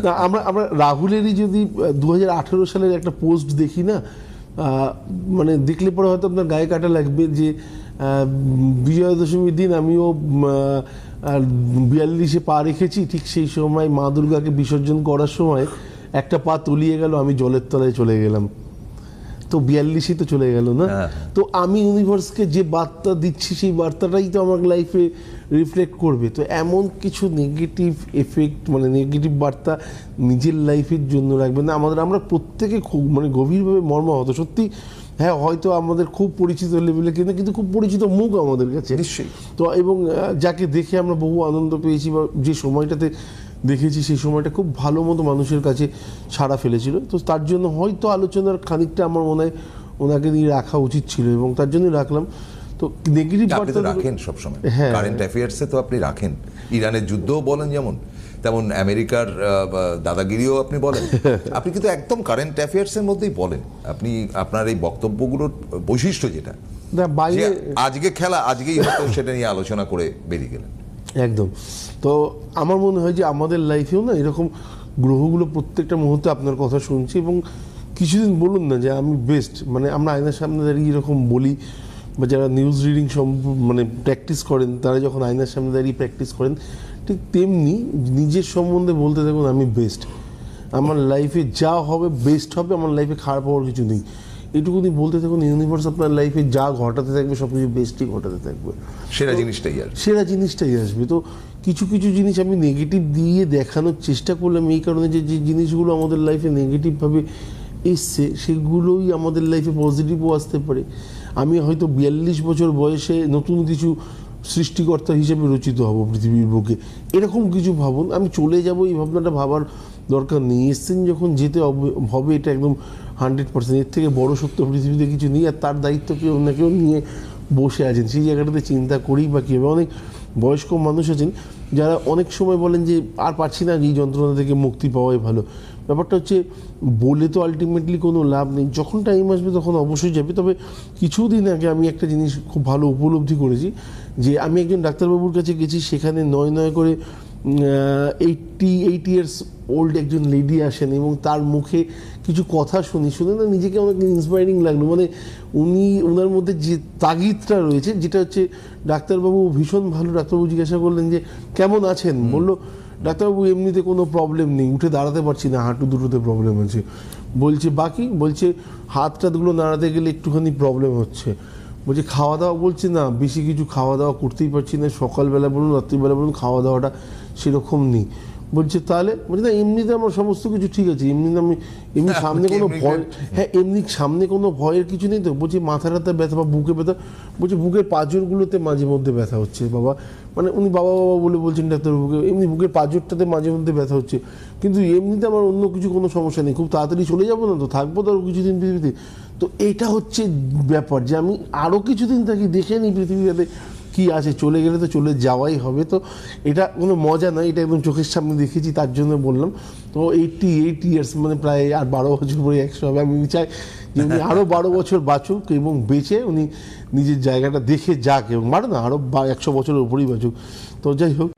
না, আমরা আমরা রাহুলেরই যদি 2018 সালের একটা পোস্ট দেখি না, মানে দেখলে পরে হয়তো আপনার গায়ে কাটা লাগবে যে বিজয়া দশমীর দিন আমিও 42-এ পা রেখেছি, ঠিক সেই সময় মা দুর্গাকে বিসর্জন করার সময় একটা পা তলিয়ে গেল, আমি জলের তলায় চলে গেলাম। তো 42-ই তো চলে গেল না। তো আমি ইউনিভার্সকে যে বার্তা দিচ্ছি সেই বার্তাটাই তো আমার লাইফে রিফ্লেক্ট করবে। তো এমন কিছু নেগেটিভ এফেক্ট, মানে নেগেটিভ বার্তা নিজের লাইফের জন্য রাখবেন না। আমরা প্রত্যেকে খুব মানে গভীরভাবে মর্মাহত সত্যি। হ্যাঁ, হয়তো আমাদের খুব পরিচিত লেভেলে কিন্তু খুব পরিচিত মুখ আমাদের কাছে নিশ্চয়ই। তো এবং যাকে দেখে আমরা বহু আনন্দ পেয়েছি বা যে সময়টাতে দেখেছি সেই সময়টা খুব ভালো মতো মানুষের কাছে সাড়া ফেলেছিল। তো তার জন্য হয়তো আলোচনার খানিকটা আমার মনে হয় ওনাকে নিয়ে রাখা উচিত ছিল এবং তার জন্যই রাখলাম। তো নেগেটিভ আপনি তো রাখেন সবসময়, কারেন্ট অ্যাফেয়ার্সে তো আপনি রাখেন, ইরানের যুদ্ধও বলেন যেমন, তেমন আমেরিকার দাদাগিরিও আপনি বলেন। আপনি কিন্তু একদম কারেন্ট অ্যাফেয়ার্সের মধ্যেই বলেন। আপনি আপনার এই বক্তব্যগুলোর বৈশিষ্ট্য যেটা বাইরে আজকে খেলা আজকেই হয়তো সেটা নিয়ে আলোচনা করে বেরিয়ে গেলেন একদম। তো আমার মনে হয় যে আমাদের লাইফেও না এরকম গ্রহগুলো প্রত্যেকটা মুহূর্তে আপনার কথা শুনছি এবং কিছুদিন বলুন না যে আমি বেস্ট, মানে আমরা আয়নার সামনে দাঁড়িয়ে এরকম বলি, বা যারা নিউজ রিডিং মানে প্র্যাকটিস করেন তারা যখন আয়নার সামনে দাঁড়িয়ে প্র্যাকটিস করেন, ঠিক তেমনি নিজের সম্বন্ধে বলতে থাকুন আমি বেস্ট, আমার লাইফে যা হবে বেস্ট হবে, আমার লাইফে খারাপ হওয়ার কিছু নেই, এটুকুনি বলতে থাকুন। ইউনিভার্স আপনার লাইফে যা ঘটাতে থাকবে সব কিছু বেস্টই ঘটাতে থাকবে, সেরা জিনিসটাই আসবে, সেরা জিনিসটাই আসবে। তো কিছু কিছু জিনিস আমি নেগেটিভ দিয়ে দেখানোর চেষ্টা করলাম এই কারণে যে যে জিনিসগুলো আমাদের লাইফে নেগেটিভভাবে এসছে সেগুলোই আমাদের লাইফে পজিটিভও আসতে পারে। আমি হয়তো 42 বছর বয়সে নতুন কিছু সৃষ্টিকর্তা হিসেবে রচিত হব পৃথিবীর বুকে, এরকম কিছু ভাবুন। আমি চলে যাব এই ভাবনাটা ভাবার দরকার নেই, এসছেন যখন যেতে হবে, এটা একদম 100%। এর থেকে বড় সত্য পৃথিবীতে কিছু নেই, আর তার দায়িত্ব কেউ না কেউ নিয়ে বসে আছেন। সেই জায়গাটাতে চিন্তা করি বা কীভাবে অনেক বয়স্ক মানুষ আছেন যারা অনেক সময় বলেন যে আর পারছি না, এই যন্ত্রণা থেকে মুক্তি পাওয়াই ভালো। ব্যাপারটা হচ্ছে বলে তো আলটিমেটলি কোনো লাভ নেই, যখন টাইম আসবে তখন অবশ্যই যাবে। তবে কিছুদিন আগে আমি একটা জিনিস খুব ভালো উপলব্ধি করেছি যে আমি একজন ডাক্তারবাবুর কাছে গেছি, সেখানে নয় করে 88 ইয়ার্স ওল্ড একজন লেডি আসেন এবং তার মুখে কিছু কথা শুনে না নিজেকে অনেক ইন্সপায়ারিং লাগলো। মানে ওনার মধ্যে যে তাগিদটা রয়েছে, যেটা হচ্ছে ডাক্তারবাবু ভীষণ ভালো। ডাক্তারবাবু জিজ্ঞাসা করলেন যে কেমন আছেন, বললো ডাক্তারবাবু এমনিতে কোনো প্রবলেম নেই, উঠে দাঁড়াতে পারছি না, হাঁটু দুটোতে প্রবলেম আছে। বলছে বাকি, বলছে হাত টাতগুলো নাড়াতে গেলে একটুখানি প্রবলেম হচ্ছে। বলছে খাওয়া দাওয়া, বলছে না বেশি কিছু খাওয়া দাওয়া করতেই পারছি না, সকালবেলা বলুন রাত্রিবেলা বলুন খাওয়া দাওয়াটা সেরকম নেই। বলছে তাহলে, বলছে না এমনিতে আমার সমস্ত কিছু ঠিক আছে, এমনি সামনে কোনো ভয়, হ্যাঁ এমনি সামনে কোনো ভয়ের কিছু নেই তো। বলছে মাথা টাথা ব্যথা বা বুকে ব্যথা, বলছে বুকের পাঁজরগুলোতে মাঝে মধ্যে ব্যথা হচ্ছে বাবা, মানে উনি বাবা বাবা বলে বলছেন ডাক্তারবাবুকে, এমনি বুকের পাঁজরটাতে মাঝে মধ্যে ব্যথা হচ্ছে, কিন্তু এমনিতে আমার অন্য কিছু কোনো সমস্যা নেই, খুব তাড়াতাড়ি চলে যাবো না তো, থাকবো তো আরও কিছুদিন পৃথিবীতে। তো এটা হচ্ছে ব্যাপার যে আমি আরও কিছুদিন থাকি, দেখে নিই পৃথিবীতে কী আছে, চলে গেলে তো চলে যাওয়াই হবে। তো এটা কোনো মজা নয়, এটা একদম চোখের সামনে দেখেছি তার জন্য বললাম। তো 88 ইয়ার্স মানে প্রায় আর 12 বছর পরে 100 হবে। আমি চাই যে উনি আরও 12 বছর বাঁচুক এবং বেঁচে উনি নিজের জায়গাটা দেখে যাক, এবং আরও 100 বছরের উপরেই বাঁচুক। তো যাই হোক।